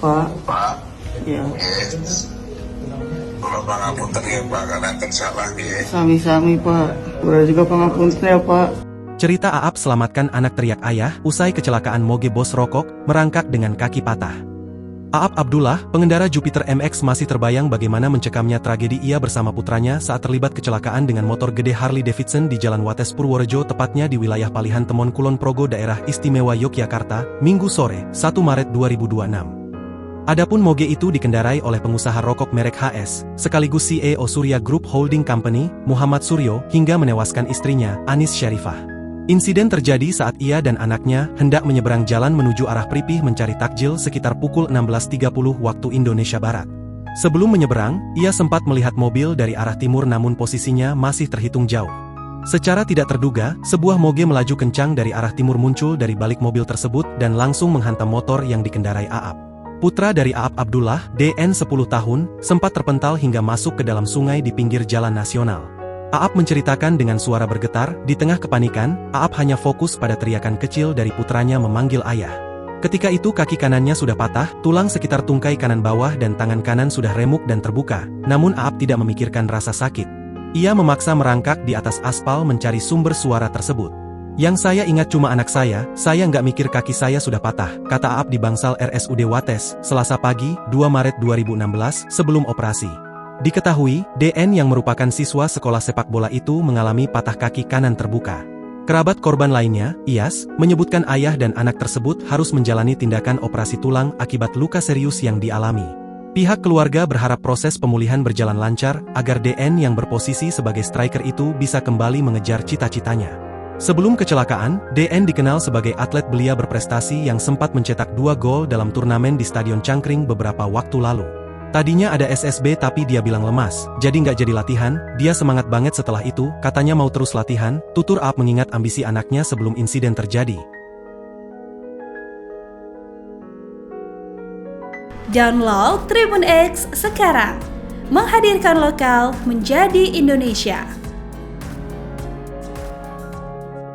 Pak. Pak, Ya, kalau pangapunten ya Pak, karena tersalah ya. sami-sami Pak. Udah juga pangapunten ya Pak. Cerita Aap selamatkan anak teriak ayah usai kecelakaan moge bos rokok merangkak dengan kaki patah. Aap Abdullah, pengendara Jupiter MX masih terbayang bagaimana mencekamnya tragedi ia bersama putranya saat terlibat kecelakaan dengan motor gede Harley Davidson di Jalan Wates Purworejo tepatnya di wilayah Palihan Temon Kulon Progo daerah istimewa Yogyakarta, Minggu sore, 1 Maret 2026. Adapun moge itu dikendarai oleh pengusaha rokok merek HS, sekaligus CEO Surya Group Holding Company, Muhammad Suryo, hingga menewaskan istrinya, Anis Syarifah. Insiden terjadi saat ia dan anaknya hendak menyeberang jalan menuju arah Pripih mencari takjil sekitar pukul 16.30 waktu Indonesia Barat. Sebelum menyeberang, ia sempat melihat mobil dari arah timur namun posisinya masih terhitung jauh. Secara tidak terduga, sebuah moge melaju kencang dari arah timur muncul dari balik mobil tersebut dan langsung menghantam motor yang dikendarai Aap. Putra dari Aap Abdullah, DN 10 tahun, sempat terpental hingga masuk ke dalam sungai di pinggir jalan nasional. Aap menceritakan dengan suara bergetar, di tengah kepanikan, Aap hanya fokus pada teriakan kecil dari putranya memanggil ayah. Ketika itu kaki kanannya sudah patah, tulang sekitar tungkai kanan bawah dan tangan kanan sudah remuk dan terbuka, namun Aap tidak memikirkan rasa sakit. Ia memaksa merangkak di atas aspal mencari sumber suara tersebut. Yang saya ingat cuma anak saya nggak mikir kaki saya sudah patah, kata Aap di bangsal RSUD Wates, Selasa pagi, 2 Maret 2016, sebelum operasi. Diketahui, DN yang merupakan siswa sekolah sepak bola itu mengalami patah kaki kanan terbuka. Kerabat korban lainnya, Iyas, menyebutkan ayah dan anak tersebut harus menjalani tindakan operasi tulang akibat luka serius yang dialami. Pihak keluarga berharap proses pemulihan berjalan lancar, agar DN yang berposisi sebagai striker itu bisa kembali mengejar cita-citanya. Sebelum kecelakaan, DN dikenal sebagai atlet belia berprestasi yang sempat mencetak 2 gol dalam turnamen di Stadion Cangkring beberapa waktu lalu. Tadinya ada SSB tapi dia bilang lemas, jadi nggak jadi latihan, dia semangat banget setelah itu, katanya mau terus latihan, tutur Aap mengingat ambisi anaknya sebelum insiden terjadi. Download Tribun X sekarang, menghadirkan lokal menjadi Indonesia.